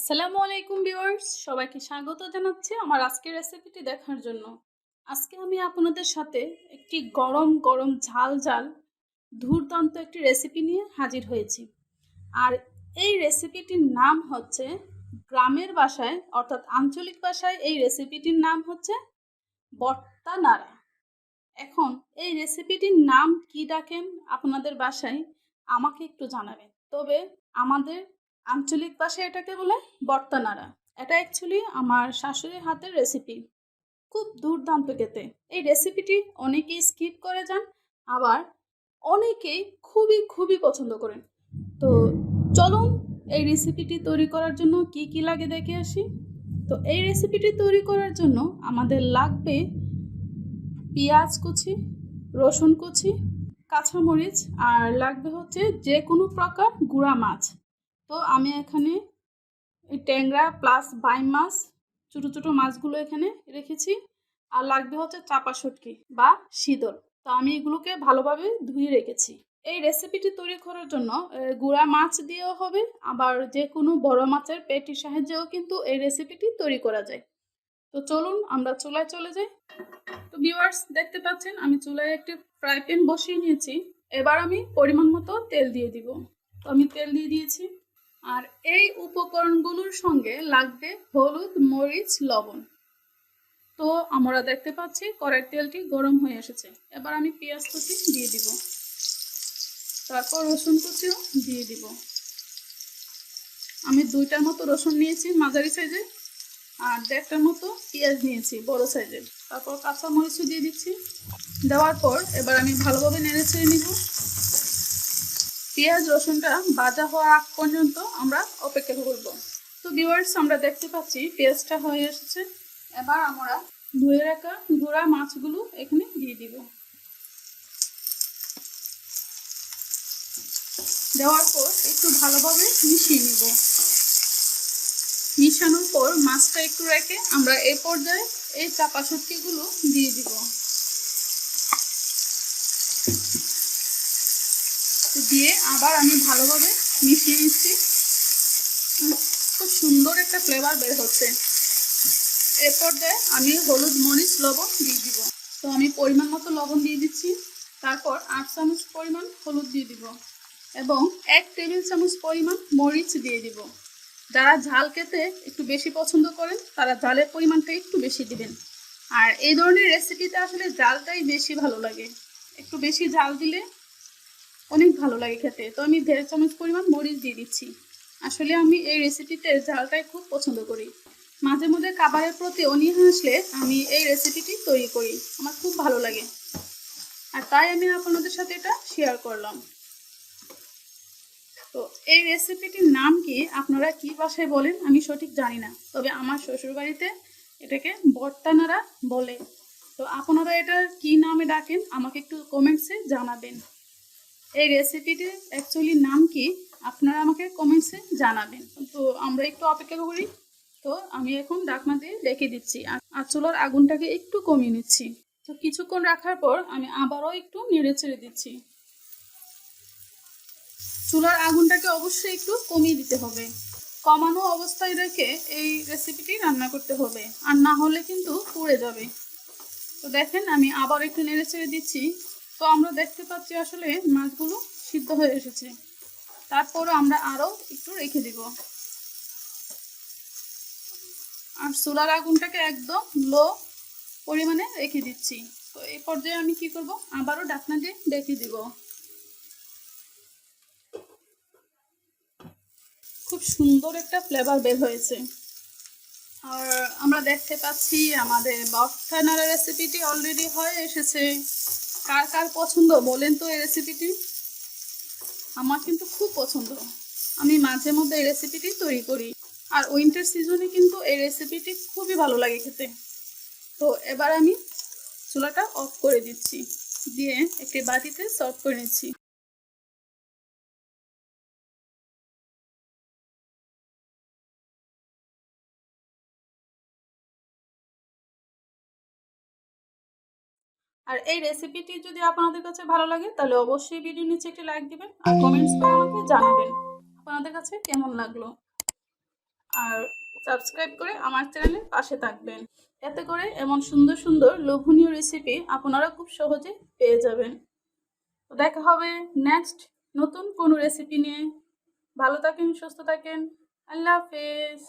আসসালামু আলাইকুম ভিউয়ার্স, সবাইকে স্বাগত জানাচ্ছি আমার আজকের রেসিপিটি দেখার জন্য। আজকে আমি আপনাদের সাথে একটি গরম গরম ঝাল ঝাল দুর্দান্ত একটি রেসিপি নিয়ে হাজির হয়েছি। আর এই রেসিপিটির নাম হচ্ছে, গ্রামের ভাষায় অর্থাৎ আঞ্চলিক ভাষায় এই রেসিপিটির নাম হচ্ছে ভর্তা নাড়া। এখন এই রেসিপিটির নাম কি ডাকেন আপনাদের বাসায় আমাকে একটু জানাবেন। তবে আমাদের আঞ্চলিক ভাষায় এটাকে বলে ভর্তা নাড়া। এটা অ্যাকচুয়ালি আমার শাশুড়ির হাতের রেসিপি, খুব দুর্দান্ত খেতে। এই রেসিপিটি অনেকেই স্কিপ করে যান, আবার অনেকেই খুবই খুবই পছন্দ করেন। তো চলুন এই রেসিপিটি তৈরি করার জন্য কি কি লাগে দেখে আসি। তো এই রেসিপিটি তৈরি করার জন্য আমাদের লাগবে পেঁয়াজ কুচি, রসুন কুচি, কাঁচামরিচ, আর লাগবে হচ্ছে যে কোনো প্রকার গুঁড়া মাছ। তো আমি এখানে ট্যাংরা প্লাস বাইম মাছ, ছোটো ছোটো মাছগুলো এখানে রেখেছি। আর লাগবে হচ্ছে চাপা শুটকি বা শীতল। তো আমি এগুলোকে ভালোভাবে ধুয়ে রেখেছি। এই রেসিপিটি তৈরি করার জন্য গুঁড়া মাছ দিয়েও হবে, আবার যে কোনো বড় মাছের পেটির সাহায্যেও কিন্তু এই রেসিপিটি তৈরি করা যায়। তো চলুন আমরা চুলায় চলে যাই। তো ভিউয়ার্স, দেখতে পাচ্ছেন আমি চুলায় একটি ফ্রাই প্যান বসিয়ে নিয়েছি। এবার আমি পরিমাণ মতো তেল দিয়ে দিব। তো আমি তেল দিয়ে দিয়েছি। আর এই উপকরণগুলোর সঙ্গে লাগবে হলুদ, মরিচ, লবণ। তো আমরা দেখতে পাচ্ছি কড়াইয়ের তেলটি গরম হয়ে এসেছে। এবার আমি পেঁয়াজ কুচি দিয়ে দিব, তারপর রসুন কুচিও দিয়ে দিব। আমি 2টার মতো রসুন নিয়েছি মাঝারি সাইজের, আর 1.5টার মতো পেঁয়াজ নিয়েছি বড় সাইজের। তারপর কাঁচা মরিচও দিয়ে দিচ্ছি। দেওয়ার পর এবার আমি ভালোভাবে নেড়ে ছেড়ে নিব। পেঁয়াজ রসুনটা ভাজা হওয়ার আগ পর্যন্ত আমরা অপেক্ষা করব। তো ভিউয়ার্স, আমরা দেখতে পাচ্ছি পেঁয়াজটা হয়ে এসেছে। এবার আমরা ধুয়ে রাখা গুঁড়া মাছগুলো এখানে দিয়ে দিব। দেওয়ার পর একটু ভালোভাবে মিশিয়ে নিব। মিশানোর পর মাছটা একটু রেখে আমরা এই পর্যায়ে এই চাপা শুটকিগুলো দিয়ে দিব। দিয়ে আবার আমি ভালোভাবে মিশিয়ে নিচ্ছি। খুব সুন্দর একটা ফ্লেভার বের হচ্ছে। এর পর্যায়ে আমি হলুদ, মরিচ, লবণ দিয়ে দিব। তো আমি পরিমাণ মতো লবণ দিয়ে দিচ্ছি। তারপর 8 চামচ পরিমাণ হলুদ দিয়ে দিব এবং 1 টেবিল চামচ পরিমাণ মরিচ দিয়ে দিব। যারা ঝাল খেতে একটু বেশি পছন্দ করেন তারা ঝালের পরিমাণটা একটু বেশি দিবেন। আর এই ধরনের রেসিপিতে আসলে ঝালটাই বেশি ভালো লাগে। একটু বেশি ঝাল দিলে অনেক ভালো লাগে খেতে। তো আমি 1.5 চামচ পরিমাণ মরিচ দিয়ে দিচ্ছি। আসলে আমি এই রেসিপিতে ঝালটাই খুব পছন্দ করি। মাঝে মধ্যে খাবারের প্রতি অনীহা আসলে আমি এই রেসিপিটি তৈরি করি, আমার খুব ভালো লাগে। আর তাই আমি আপনাদের সাথে এটা শেয়ার করলাম। তো এই রেসিপিটির নাম কি, আপনারা কি ভাষায় বলেন আমি সঠিক জানি না, তবে আমার শ্বশুরবাড়িতে এটাকে ভর্তা নাড়া বলে। তো আপনারা এটা কি নামে ডাকেন আমাকে একটু কমেন্টসে জানাবেন। এই রেসিপিটির অ্যাকচুয়ালি নাম কি আপনারা আমাকে কমেন্টসে জানাবেন। তো আমরা একটু অপেক্ষা করি। তো আমি এখন ঢাকনা দিয়ে রেখে দিচ্ছি আর চুলার আগুনটাকে একটু কমিয়ে নিচ্ছি। তো কিছুক্ষণ রাখার পর আমি আবারও একটু নেড়ে ছেড়ে দিচ্ছি। চুলার আগুনটাকে অবশ্যই একটু কমিয়ে দিতে হবে। কমানো অবস্থায় রেখে এই রেসিপিটি রান্না করতে হবে, আর না হলে কিন্তু পুড়ে যাবে। তো দেখেন আমি আবার একটু নেড়ে ছেড়ে দিচ্ছি। তো আমরা দেখতে পাচ্ছি আসলে মাছগুলো সিদ্ধ হয়ে এসেছে। তারপরে আমরা আরও একটু রেখে দিব। আর চুলার আগুনটাকে একদম লো পরিমাণে রেখে দিচ্ছি। তো এই পর্যায়ে আমি কি করব, আবারও ঢাকনা দিয়ে ঢেকে দিব। খুব সুন্দর একটা ফ্লেভার বের হয়েছে। আর আমরা দেখতে পাচ্ছি আমাদের ভর্তা নাড়া রেসিপিটি অলরেডি হয়ে এসেছে। কার কার পছন্দ বলেন তো এই রেসিপিটি? আমার কিন্তু খুব পছন্দ। আমি মাঝে মধ্যে এই রেসিপিটি তৈরি করি। আর উইন্টার সিজনে কিন্তু এই রেসিপিটি খুবই ভালো লাগে খেতে। তো এবার আমি চুলাটা অফ করে দিচ্ছি, দিয়ে একটি বাটিতে সার্ভ করে নিচ্ছি। আর এই রেসিপিটি যদি আপনাদের কাছে ভালো লাগে তাহলে অবশ্যই ভিডিও নিচে একটি লাইক দিবেন আর কমেন্টস করে আমাকে জানাবেন আপনাদের কাছে কেমন লাগলো। আর সাবস্ক্রাইব করে আমার চ্যানেলের পাশে থাকবেন। এতে করে এমন সুন্দর সুন্দর লোভনীয় রেসিপি আপনারা খুব সহজে পেয়ে যাবেন। তো দেখা হবে নেক্সট নতুন কোনো রেসিপি নিয়ে। ভালো থাকেন, সুস্থ থাকেন। আল্লাহ হাফেজ।